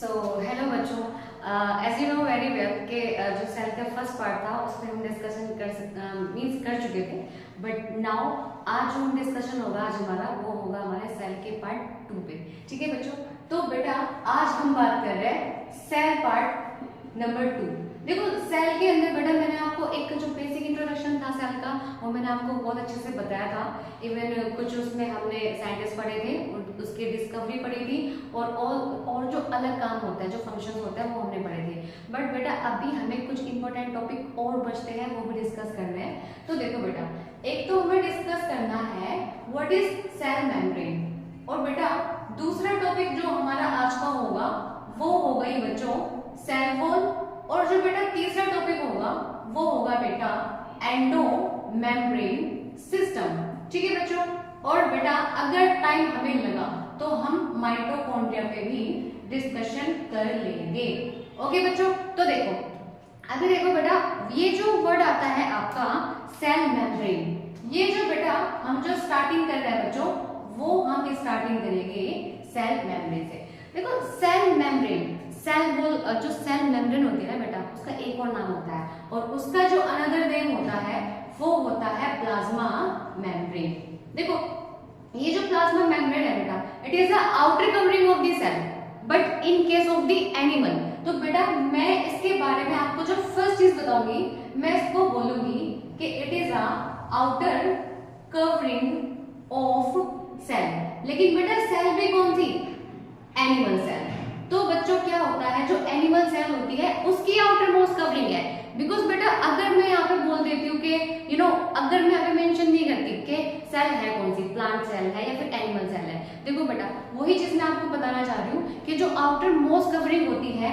सो hello बच्चों, as you know very well कि जो सेल का फर्स्ट पार्ट था उसमें हम डिस्कशन कर चुके थे। बट नाउ आज जो हम डिस्कशन होगा आज हमारा वो होगा हमारे सेल के पार्ट 2 पे। ठीक है बच्चों, तो बेटा आज हम बात कर रहे हैं सेल पार्ट नंबर 2। देखो सेल के अंदर बेटा मैंने आपको एक जो बेसिक इंट्रोडक्शन था सेल का वो मैंने आपको बहुत अच्छे से बताया था। इवन कुछ उसमें हमने साइंटिस्ट पढ़े थे, उसकी डिस्कवरी पढ़ी थी और जो अलग काम होता है, जो फंक्शन होता है वो हमने पढ़े थे। बट बेटा अभी हमें कुछ इंपॉर्टेंट टॉपिक और बचते हैं, वो भी डिस्कस करने हैं। तो देखो बेटा, एक तो हमें डिस्कस करना है व्हाट इज सेल मेम्ब्रेन, और बेटा दूसरा टॉपिक जो हमारा आज का होगा वो होगा ही बच्चों सेल वॉल, और जो बेटा तीसरा टॉपिक होगा वो होगा बेटा एंडो मेम्ब्रेन सिस्टम। ठीक है बच्चों, और बेटा अगर टाइम हमें लगा तो हम माइटोकॉन्ड्रिया पे भी डिस्कशन कर लेंगे। ओके बच्चों, तो देखो अभी देखो बेटा ये जो वर्ड आता है आपका सेल मेम्ब्रेन, ये जो बेटा हम जो स्टार्टिंग कर रहे हैं बच्चों वो हम स्टार्टिंग करेंगे सेल मेम्ब्रेन से। देखो सेल मेम्ब्रेन, सेल वॉल, जो सेल मेम्ब्रेन होती है ना बेटा उसका एक और नाम होता है, और उसका जो अनदर नेम होता है वो होता है प्लाज्मा मेम्ब्रेन। देखो ये जो प्लाज्मा मेम्ब्रेन है बेटा it is the outer covering of the cell, but in case of the animal, तो बेटा मैं इसके बारे में आपको जो फर्स्ट चीज बताऊंगी मैं इसको बोलूंगी कि it is a outer covering of cell. लेकिन बेटा सेल भी कौन सी? Animal cell. तो बच्चों क्या होता है जो एनिमल सेल होती है उसकी आउटर मोस्ट कवरिंग है। बिकॉज बेटा अगर मैं यहाँ पे बोल देती हूँ कि अगर मैं यहाँ पे मेंशन नहीं करती कि सेल है कौन सी, प्लांट सेल है या फिर एनिमल सेल है, देखो बेटा वही चीज मैं आपको बताना चाह रही हूँ कि जो आउटर मोस्ट कवरिंग होती है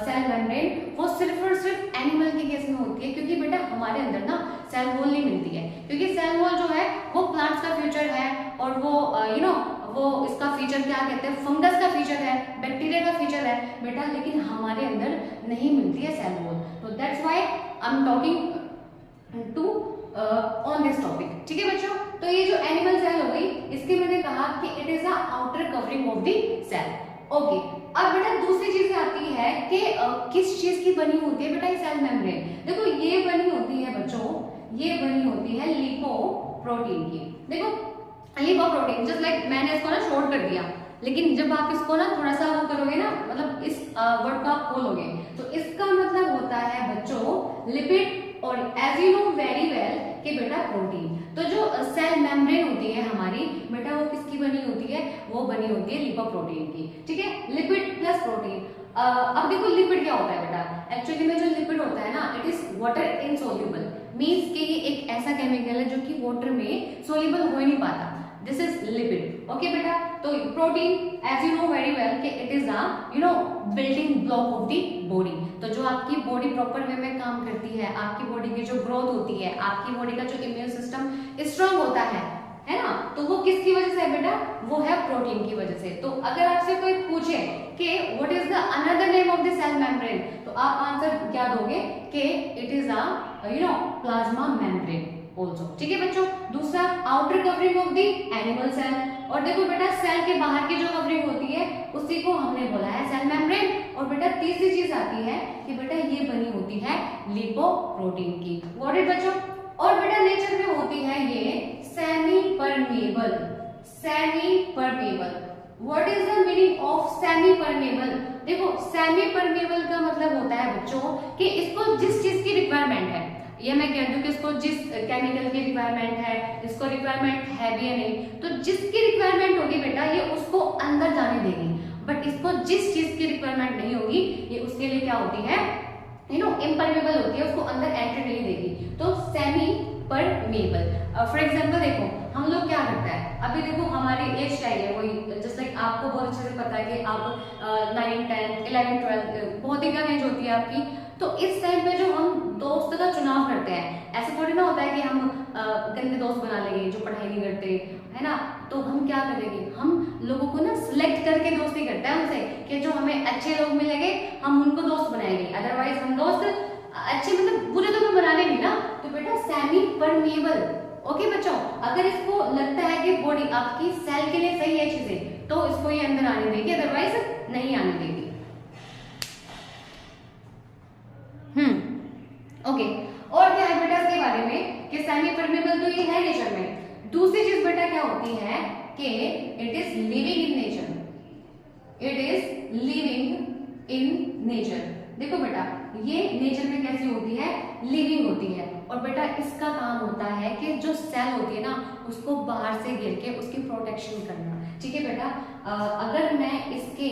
सेल मेम्ब्रेन वो सिर्फ और सिर्फ एनिमल के केस में होती है, क्योंकि बेटा हमारे अंदर ना सेल वॉल नहीं मिलती है, क्योंकि सेल वॉल जो है वो प्लांट्स का फ्यूचर है, और वो वो इसका फीचर क्या कहते हैं, फंगस का फीचर है, बैक्टीरिया का फीचर है बेटा, लेकिन हमारे अंदर नहीं मिलती है सेल वॉल। तो that's why I am talking to on this topic. ठीक है बच्चों, तो ये जो एनिमल सेल हो गई इसके मैंने कहा कि it is the outer covering of the cell. Okay, अब बेटा दूसरी चीज आती है कि किस चीज की बनी होती है बेटा ये सेल मेम्ब्रेन। देखो ये बनी होती है बच्चों, ये बनी होती है लिपोप्रोटीन की। देखो लिपोप्रोटीन जस्ट लाइक मैंने इसको ना शॉर्ट कर दिया, लेकिन जब आप इसको ना थोड़ा सा वो करोगे ना, मतलब इस वर्ड को आप खोलोगे तो इसका मतलब होता है बच्चों लिपिड, और as you know very well कि बेटा प्रोटीन। तो जो सेल मेम्ब्रेन होती है हमारी बेटा वो किसकी बनी होती है? वो बनी होती है लिपोप्रोटीन की। ठीक है, लिपिड प्लस प्रोटीन। अब देखो लिपिड क्या होता है बेटा, एक्चुअली में जो लिपिड होता है ना it is water insoluble, means कि ये एक ऐसा केमिकल है जो कि वाटर में सोल्यूबल हो ही नहीं पाता, दिस इज लिपिड। ओके बेटा, तो protein as you know very well कि it is building block of the body. तो जो आपकी बॉडी प्रॉपर वे में काम करती है, आपकी बॉडी की जो ग्रोथ होती है, आपकी बॉडी का जो इम्यून सिस्टम स्ट्रांग होता है ना, तो वो किसकी वजह से है बेटा? वो है प्रोटीन की वजह से। तो अगर आपसे कोई पूछे कि what is the another name of the cell membrane, तो आप आंसर क्या दोगे कि it is a plasma membrane also. ठीक है बच्चों, दूसरा outer covering of the animal cell, और देखो बेटा सेल के बाहर की जो कवरिंग होती है उसी को हमने बोला है सेल मेम्ब्रेन। और बेटा तीसरी चीज आती है कि बेटा ये बनी होती है लिपोप्रोटीन की। गॉट इट बच्चों? और बेटा नेचर में होती है ये semi permeable. Semi permeable, what is the meaning of semi permeable? देखो सेमी परमेबल का मतलब होता है बच्चों कि इसको जिस चीज की रिक्वायरमेंट है, ये मैं कहती हूँ कि इसको जिस केमिकल की रिक्वायरमेंट है, इसको रिक्वायरमेंट है भी या नहीं, तो जिसकी रिक्वायरमेंट होगी बेटा ये उसको अंदर जाने देगी, बट इसको जिस चीज की रिक्वायरमेंट नहीं होगी ये उसके लिए क्या होती है, इम्परमेबल होती है, उसको अंदर एंट्री नहीं देगी। तो सेमी परमेबल। फॉर एग्जाम्पल देखो हम लोग क्या करते हैं, अभी देखो हमारी एज चाहिए वही जस्ट लाइक आपको बहुत अच्छे से पता है कि आप 9, 10, 11, 12 बहुत ही कम एज होती है आपकी, तो इस टाइम पे जो हम दोस्त का चुनाव करते हैं, ऐसे थोड़ी ना होता है कि हम गंदे दोस्त बना लेंगे जो पढ़ाई नहीं करते है ना, तो हम क्या करेंगे, हम लोगों को ना सिलेक्ट करके दोस्ती करते हैं उनसे कि जो हमें अच्छे लोग मिलेंगे हम उनको दोस्त बनाएंगे, अदरवाइज हम दोस्त अच्छे मतलब बुरे तो बना लेंगे ना। तो बेटा सेमी परमेबल। ओके बच्चों, अगर इसको लगता है कि बॉडी आपकी सेल के लिए सही है चीजें तो इसको ये अंदर आने देगी, अदरवाइज नहीं आने देगी। दूसरी चीज बेटा क्या होती है कि it is living in nature, it is living in nature. देखो बेटा ये नेचर में कैसी होती है, लिविंग होती है। और बेटा इसका काम होता है कि जो सेल होती है ना उसको बाहर से घेर के उसकी प्रोटेक्शन करना। ठीक है बेटा, अगर मैं इसके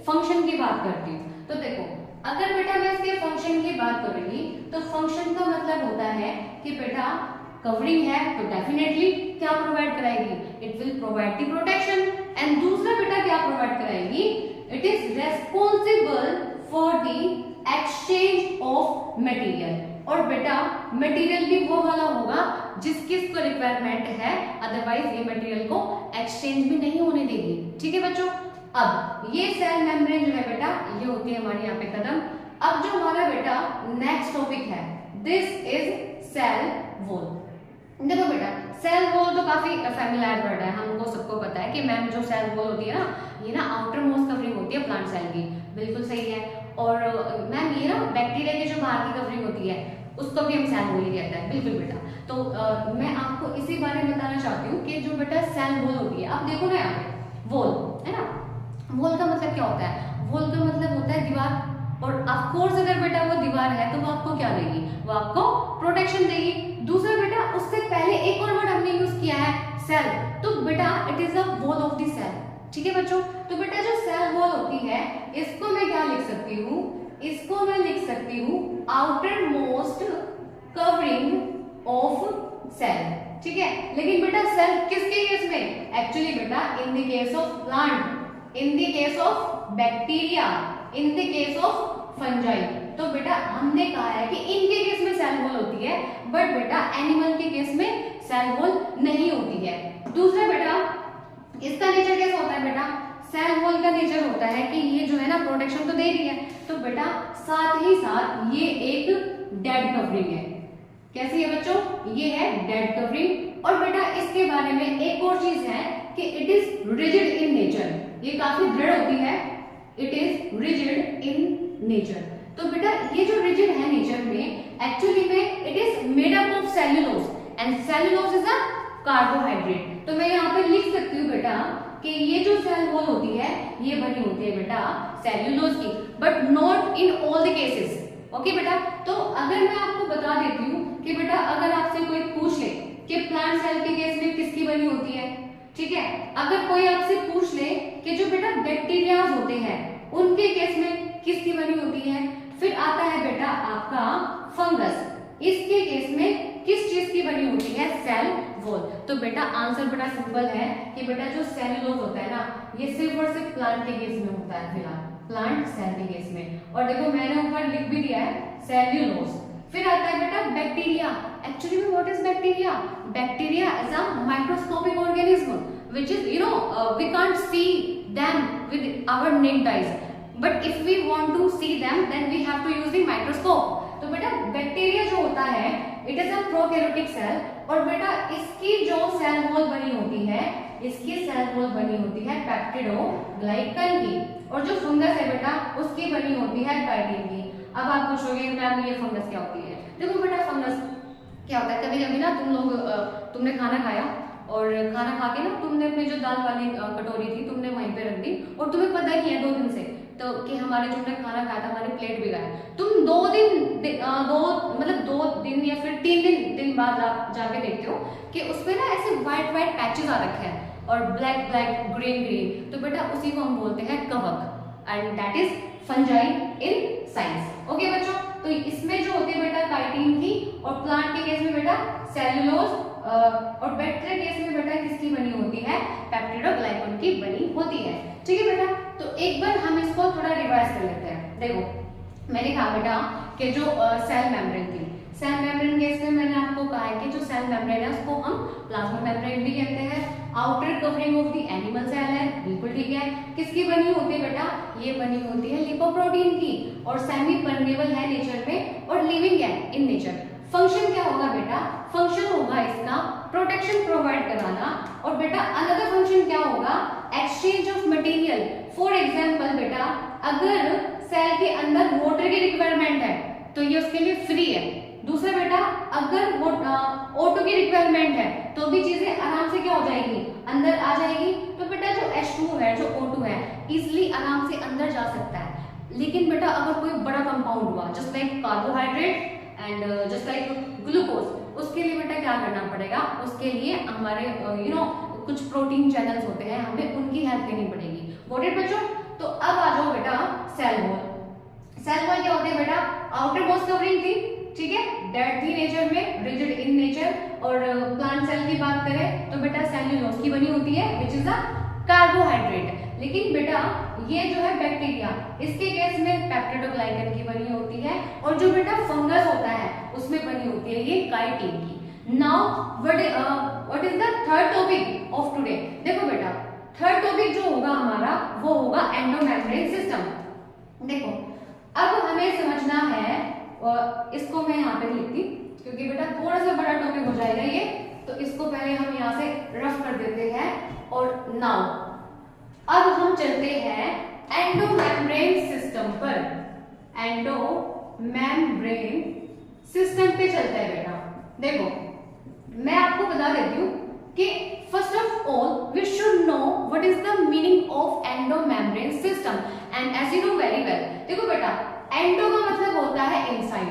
फंक्शन की बात करती हूँ तो देखो, अगर बेटा मैं इसके फंक्शन की बात करूंगी तो फंक्शन का मतलब होता है कि बेटा कवरिंग है तो डेफिनेटली क्या प्रोवाइड कराएगी, it will provide the protection. And दूसरा बेटा क्या प्रोवाइड कराएगी, it is responsible for the exchange of material. और बेटा मटेरियल भी वो वाला होगा जिसकी इसको रिक्वायरमेंट है, अदरवाइज ये मटेरियल को एक्सचेंज भी नहीं होने देगी। ठीक है बच्चों, अब ये सेल मेम्ब्रेन जो है बेटा ये होती है हमारी यहाँ पे कदम। अब जो हमारा बेटा नेक्स्ट टॉपिक है, दिस इज सेल वॉल। देखो बेटा सेल वॉल तो काफी फैमिलियर वर्ड है, हमको सबको पता है कि मैम जो सेल वॉल होती है ना ये ना आउटर मोस्ट कवरिंग होती है प्लांट सेल की, बिल्कुल सही है। और मैम ये ना बैक्टीरिया की जो बाहर की कवरिंग होती है उसको भी हम सेल वॉल ही कहते हैं, बिल्कुल बेटा। तो मैं आपको इसी बारे में बताना चाहती हूँ कि जो बेटा सेल वॉल होती है, आप देखो ना यहाँ पे वॉल है ना, वॉल का मतलब क्या होता है, वॉल का मतलब होता है दीवार। और ऑफ कोर्स अगर बेटा वो दीवार है तो वो आपको क्या देगी, वो आपको प्रोटेक्शन देगी। दूसरा बेटा उससे पहले एक और वर्ड हमने यूज किया है सेल, तो बेटा it is a wall of the cell. ठीक है बच्चों, तो बेटा जो सेल वॉल होती है इसको मैं क्या लिख सकती हूँ, इसको मैं लिख सकती हूँ outermost covering of cell. ठीक है, लेकिन बेटा सेल किसके केस में, एक्चुअली बेटा in the case of plant, in the case of bacteria, in the case of fungi। तो बेटा हमने कहा है कि इनके केस में सेल वॉल होती है, बट बेटा एनिमल के केस में सेल वॉल नहीं होती है। दूसरा बेटा इसका नेचर कैसा होता है, बेटा सेल वॉल का नेचर होता है कि ये जो है ना प्रोटेक्शन तो दे रही है, तो बेटा साथ ही साथ ये एक डेड कवरिंग है। कैसी है बच्चों, ये है डेड कवरिंग। और बेटा इसके बारे में एक और चीज है कि it is rigid in nature, ये काफी दृढ़ होती है, it is rigid in nature. तो बेटा ये जो रिजिड है नेचर में, एक्चुअली में it is made up of cellulose and cellulose is a carbohydrate. तो मैं यहाँ पे लिख सकती हूँ बेटा कि ये जो सेल वॉल होती है ये बनी होती है बेटा सेल्यूलोज की, but not in all the cases. Okay बेटा, तो अगर मैं आपको बता देती हूँ कि बेटा अगर आपसे कोई पूछ ले कि प्लांट सेल के केस में किसकी बनी होती है, ठीक है, अगर कोई आपसे पूछ ले कि जो बेटा बैक्टीरिया होते हैं उनके केस में किसकी बनी होती है, फिर आता है बेटा आपका फंगस, इसके केस में किस चीज की बनी होती है, सेल वॉल। तो बेटा आंसर बड़ा सिंपल है कि बेटा जो सेल्यूलोज होता है ना ये सिर्फ और सिर्फ प्लांट के केस में होता है, फिलहाल प्लांट सेल के केस में। और देखो मैंने ऊपर लिख भी दिया है सेल्यूलोज। फिर आता है बेटा बैक्टीरिया। एक्चुअली में what is bacteria, bacteria is a microscopic organism which is we can't see them with our naked eyes, but if we want to see them then we have to use the microscope। तो बेटा bacteria जो होता है it is a prokaryotic cell, और बेटा इसकी जो cell wall बनी होती है, इसकी सेल वॉल बनी होती है पेप्टिडोग्लाइकन की, और जो फंगस है बेटा उसकी बनी होती है काइटिन की। अब आप पूछोगे मैम ये फंगस क्या होती है, देखो बेटा फंगस क्या होता है, कभी कभी ना तुमने खाना खाया और खाना खा के ना तुमने अपनी जो दाल वाली कटोरी थी तुमने वहीं पे रख दी, और तुम्हें पता ही है 2 दिन से तो कि हमारे जो हमने खाना खाया था हमारी प्लेट भी गया। तुम 2 दिन या फिर 3 दिन बाद जाके देखते हो कि उसपे ना ऐसे व्हाइट पैचेस आ रखे हैं और ब्लैक ग्रीन, तो बेटा उसी को हम बोलते हैं कवक, and that is fungi in science. Okay बच्चों, तो इसमें जो होती है बेटा काइटिन की, और प्लांट के केस में बेटा सेल्यूलोज, और बैक्टीरिया केस में बेटा किसकी बनी होती है, पेप्टिडोग्लाइकन की बनी होती है। ठीक है बेटा, तो एक बार हम इसको थोड़ा रिवाइज कर लेते हैं। देखो मैंने कहा बेटा कि जो सेल मेम्ब्रेन थी, सेल मेम्ब्रेन केस में मैंने आपको कहा है कि जो सेल मेम्ब्रेन है उसको हम प्लाज्मा मेम्ब्रेन भी कहते हैं। Outer covering of the animal cell है, बिल्कुल ठीक है। किसकी बनी होती है बेटा, ये बनी होती है लिपोप्रोटीन की, और सेमी परमेबल है नेचर में और लिविंग है इन नेचर। फंक्शन क्या होगा बेटा, फंक्शन होगा इसका प्रोटेक्शन प्रोवाइड कराना, और बेटा अनदर फंक्शन क्या होगा, exchange of material. For example बेटा अगर सेल के अंदर वाटर की रिक्वायरमेंट है तो ये उसके लिए फ्री है, दूसरा बेटा अगर वो O2 की रिक्वायरमेंट है तो भी चीजें आराम से क्या हो जाएगी, अंदर आ जाएगी। तो बेटा जो H2 है, जो O2 है, इजिली आराम से अंदर जा सकता है। लेकिन बेटा अगर कोई बड़ा कंपाउंड हुआ just like carbohydrate and just like glucose, उसके लिए बेटा क्या करना पड़ेगा, उसके लिए हमारे कुछ प्रोटीन चैनल्स होते हैं, हमें उनकी हेल्प लेनी पड़ेगी। गॉट इट बच्चों? तो अब आ जाओ बेटा सेल वॉल। सेल वॉल क्या होते हैं बेटा, आउटर मोस्ट कवरिंग थी, ठीक है, डेड थी नेचर में, रिजिड इन नेचर। और प्लांट सेल की बात करें तो बेटा सेल्यूलोज की बनी होती है विच इज अ कार्बोहाइड्रेट। लेकिन बेटा ये जो है बैक्टीरिया, इसके केस में पेप्टिडोग्लाइकन की बनी होती है, और जो बेटा फंगस होता है उसमें बनी होती है ये काइटिन की। Now what is the third topic of today? देखो बेटा थर्ड टॉपिक जो होगा हमारा वो होगा एंडोमेम्ब्रेन सिस्टम। देखो अब हमें समझना है, इसको मैं यहाँ पे लिखती क्योंकि बेटा थोड़ा सा बड़ा टॉपिक हो जाएगा ये, तो इसको पहले हम यहाँ से रफ कर देते हैं। और नाउ अब हम चलते हैं एंडोमेम्ब्रेन सिस्टम पर। एंडोमेम्ब्रेन सिस्टम पे चलते हैं बेटा। देखो मैं आपको बता देती हूँ कि first of all we should know what is the meaning of endomembrane system and as you know very well. देखो बेटा एंडो का मतलब होता है इनसाइड,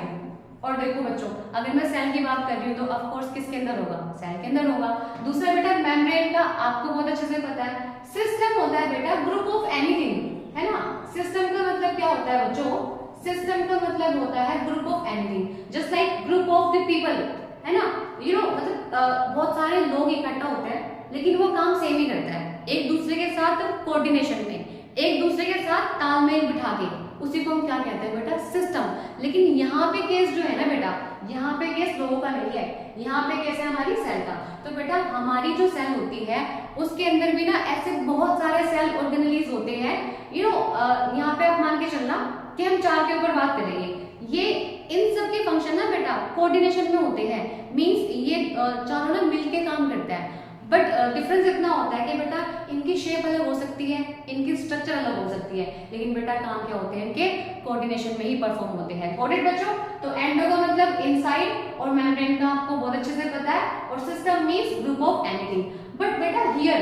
और देखो बच्चों अगर मैं सेल की बात कर रही हूँ तो ऑफ कोर्स किसके अंदर होगा, सेल के अंदर होगा। दूसरा बेटा मेम्ब्रेन का आपको बहुत अच्छे से पता है, सिस्टम होता है बेटा ग्रुप ऑफ एनीथिंग, है ना। सिस्टम का मतलब क्या होता है बच्चों, सिस्टम का मतलब होता है group of anything, just like group of the people, है ना। मतलब बहुत सारे लोग इकट्ठा होते हैं लेकिन वो काम सेम ही करता है, एक दूसरे के साथ कोऑर्डिनेशन में, एक दूसरे के साथ तालमेल बिठा के, उसी को हम क्या कहते हैं बेटा, सिस्टम। लेकिन यहाँ पे केस जो है ना बेटा, यहाँ पे केस लोगों का नहीं है, यहाँ पे केस है हमारी सेल का। तो बेटा हमारी जो सेल होती है उसके अंदर भी ना ऐसे बहुत सारे सेल ऑर्गेनेलीज होते हैं। यहाँ पे आप मान के चलना कि हम 4 के ऊपर बात करेंगे, ये इन सब के फंक्शन ना बेटा कोऑर्डिनेशन में होते हैं, मींस ये चारों ना मिलके काम करते हैं। बट डिफरेंस इतना होता है कि बेटा इनकी शेप अलग हो सकती है, इनकी स्ट्रक्चर अलग हो सकती है, लेकिन बेटा काम क्या होते हैं, इनके कोऑर्डिनेशन में ही परफॉर्म होते हैं। गॉट इट बच्चों? तो एंडो का मतलब इनसाइड और मेम्ब्रेन का आपको बहुत अच्छे से पता है, और system means group of anything. But बेटा here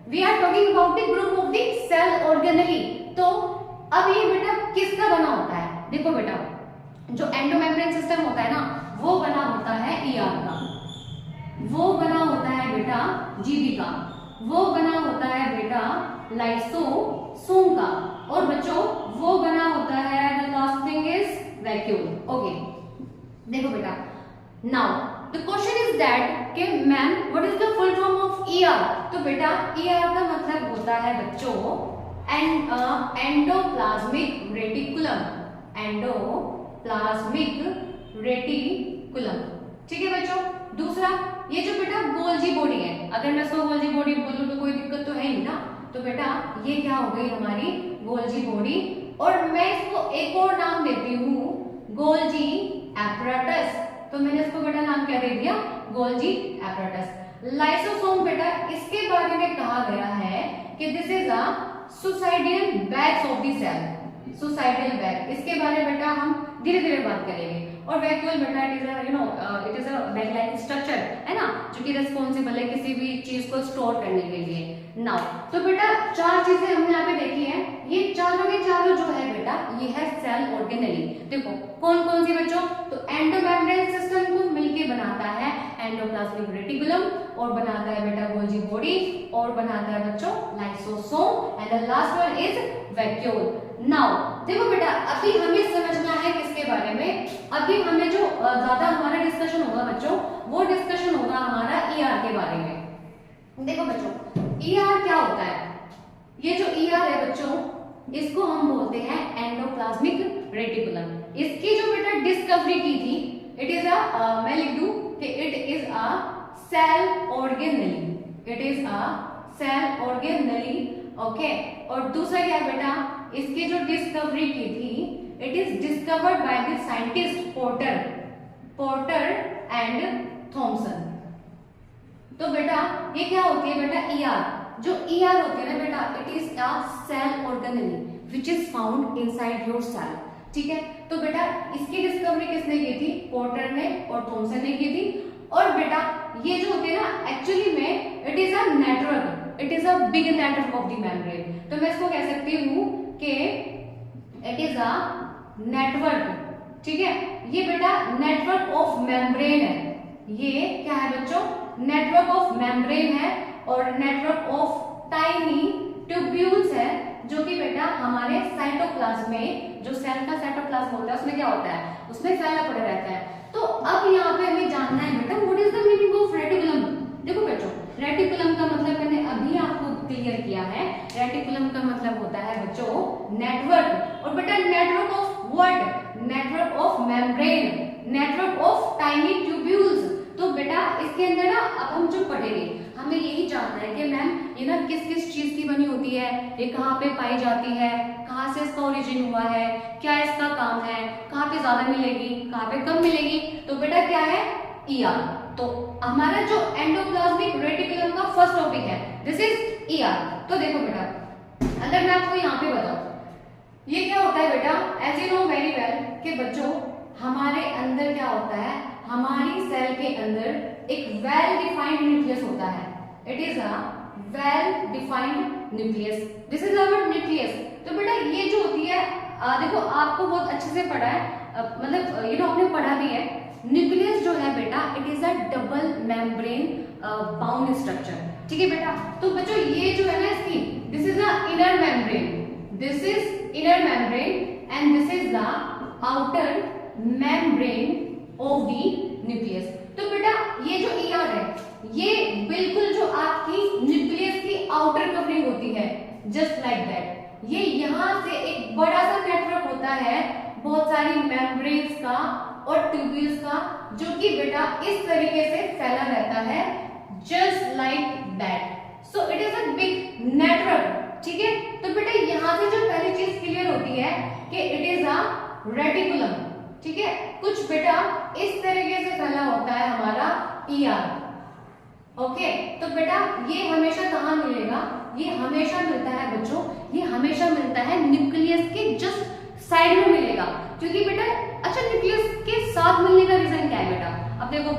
we are talking about the group of the cell organelle. तो अब ये बेटा किसका बना होता है? देखो बेटा जो एंडोमेम्ब्रेन सिस्टम होता है ना वो बना होता है ईआर का, वो बना होता है बेटा जीबी का, वो बना होता है बेटा लाइसोसोम का, और बच्चों वो बना होता है the last thing is vacuole. Okay देखो बेटा now the question is that कि ma'am what is the full form of ER? तो बेटा ईआर का मतलब होता है बच्चों एंडोप्लाज्मिक रेटिकुलम, एंडोप्लाज्मिक रेटिकुलम, ठीक है बच्चों। दूसरा ये जो बेटा गोल्जी बॉडी है, अगर मैं इसको गोल्जी बॉडी बोलूं तो कोई दिक्कत तो है ही ना, तो बेटा ये क्या हो गई हमारी गोल्जी बॉडी, और मैं इसको एक और नाम देती हूँ गोल्जी एपरेटस। तो मैंने इसको बेटा नाम क्या दे दिया, गोल्जी एपरेटस। लाइसोसोम बेटा इसके बारे में कहा गया है कि this is a suicidal bags of the cell, suicidal bag, इसके बारे में बेटा हम धीरे धीरे बात करेंगे। और वैक्यूल बेटा it is a bag like structure, है ना, जो कि रिस्पॉन्सिबल है किसी भी चीज को स्टोर करने के लिए। नाउ तो बेटा 4 चीजें हमने यहाँ पे देखी है, ये चारों के चारों जो है बेटा ये है सेल ऑर्गेनेली। देखो कौन कौन सी बच्चों, तो एंडोमेम्ब्रेन सिस्टम को मिलके बनाता है एंडोप्लाज्मिक रेटिकुलम, और बनाता है बेटा गोल्जी बॉडी, और बनाता है बच्चों lysosome, and the last one is vacuole. Now देखो बेटा अभी हमें समझना है किसके बारे में, अभी हमें जो ज्यादा हमारा डिस्कशन होगा बच्चों वो डिस्कशन होगा हमारा ईआर के बारे में। देखो बच्चों ईआर क्या होता है, ये जो ईआर है बच्चों इसको हम बोलते हैं एंडोप्लाज्मिक रेटिकुलम। इसकी जो बेटा डिस्कवरी की थी इट इज अ मैं लिख दूं कि it is a cell organelle, it is a cell organelle. Okay और दूसरा क्या है बेटा, इसकी जो डिस्कवरी की थी it is discovered by the scientist Porter and Thomson. तो बेटा ये क्या होती है बेटा ईआर, जो ईआर होती है ना बेटा it is a cell organelle which is found inside your cell. ठीक है। तो बेटा इसकी डिस्कवरी किसने की थी? पोर्टर ने और थॉमसन ने की थी। और बेटा ये जो होती है ना, एक्चुअली में it is a network, it is a big network of the membrane. तो मैं इसको कह सकती हूँ कि इट इज अ नेटवर्क, ठीक है। ये बेटा नेटवर्क ऑफ मेम्ब्रेन है, ये क्या है बच्चों? नेटवर्क ऑफ मेम्ब्रेन है और नेटवर्क ऑफ टाइनी ट्यूब्यूल्स है, जो कि बेटा हमारे साइटोप्लाज्म में, जो सेल का साइटोप्लाज्म होता है उसमें क्या होता है? उसमें फैला पड़ा रहता है। तो अब यहाँ पे हमें जानना है बेटा what is the meaning of reticulum. देखो बच्चों, रेटिकुलम का मतलब मैंने अभी आपको क्लियर किया है। रेटिकुलम का मतलब होता है बच्चों नेटवर्क, और बेटा network of what? Network of membrane, network of tiny tubules. तो बेटा इसके अंदर ना अब हम जो पढ़ेंगे हमें यही जानना है कि मैम ये ना किस किस चीज की बनी होती है, ये कहाँ पे पाई जाती है, कहाँ से इसका ओरिजिन हुआ है, क्या इसका काम है, कहाँ पे ज्यादा मिलेगी, कहाँ पे कम मिलेगी। तो बेटा क्या है? ईआर। तो हमारा जो एंडोप्लाज्मिक रेटिकुलम का फर्स्ट टॉपिक है दिस इज ईआर। तो देखो बेटा, अगर मैं आपको यहाँ पे बताऊं ये क्या होता है बेटा, as you know very well कि बच्चों हमारे अंदर क्या होता है, हमारी सेल के अंदर एक वेल डिफाइंड न्यूक्लियस होता है। It is a well defined nucleus, this is our nucleus. तो बेटा ये जो होती है देखो आपको बहुत अच्छे से पढ़ा है, मतलब ये आपने पढ़ा भी है। न्यूक्लियस जो है बेटा it is a double membrane bound structure, ठीक है बेटा। तो बच्चों ये जो है ना इसकी, this is the inner membrane, this is inner membrane and this is the outer membrane of the nucleus। तो बेटा ये जो ER है ये बिल्कुल जो आपकी न्यूक्लियस की आउटर कवरिंग होती है, जस्ट लाइक दैट। ये यहाँ से एक बड़ा सा नेटवर्क होता है बहुत सारी मेम्ब्रेन्स का और ट्यूब्यूल्स का, जो कि बेटा इस तरीके से फैला रहता है, just like that. So it is a big network, ठीक है। तो बेटा यहाँ से जो पहली चीज क्लियर होती है कि इट इज अ रेटिकुलम, ठीक है। कुछ बेटा इस तरीके से फैला होता है हमारा ईआर, ओके। तो बेटा ये हमेशा कहाँ मिलेगा? ये हमेशा मिलता है बच्चों, ये हमेशा मिलता है न्यूक्लियस के जस्ट साइड में मिलेगा, क्योंकि बेटा अच्छा न्यूक्लियस के साथ मिलने का रीजन क्या है बेटा? अब देखो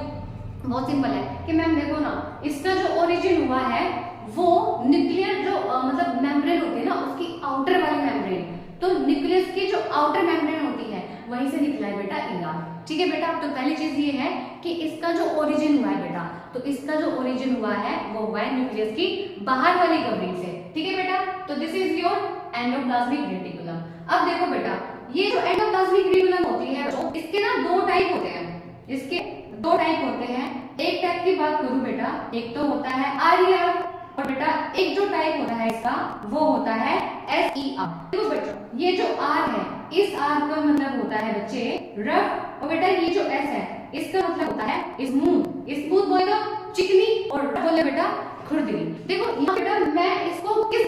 बहुत सिंपल है कि मैम देखो ना, इसका जो ओरिजिन हुआ है वो न्यूक्लियर जो मतलब मेम्ब्रेन होती है ना उसकी आउटर वाली मेम्ब्रेन, तो न्यूक्लियस की जो आउटर मेम्ब्रेन होती है वहीं से निकला है बेटा ईआर, ठीक है बेटा। तो पहली चीज ये है कि इसका जो ओरिजिन हुआ है बेटा, तो इसका जो ओरिजिन हुआ है वो हुआ है न्यूक्लियस की बाहर वाली कवरिंग से, ठीक है बेटा। तो this is your endoplasmic reticulum. अब देखो बेटा ये जो एंडोप्लाज्मिक रेटिकुलम होती है इसके ना दो टाइप होते हैं, इसके दो टाइप होते हैं। एक टाइप की बात करूं बेटा, एक तो होता है आरईआर, और बेटा एक जो टाइप होता है इसका वो होता है एसईआर। देखो बच्चों ये जो आर है, इस आर का मतलब होता है बच्चे रफ, और बेटा ये जो एस है इसका मतलब होता है स्मूथ। स्मूथ बोले तो चिकनी और बोले बेटा खुरदरी। देखो यहाँ बेटा मैं इसको किस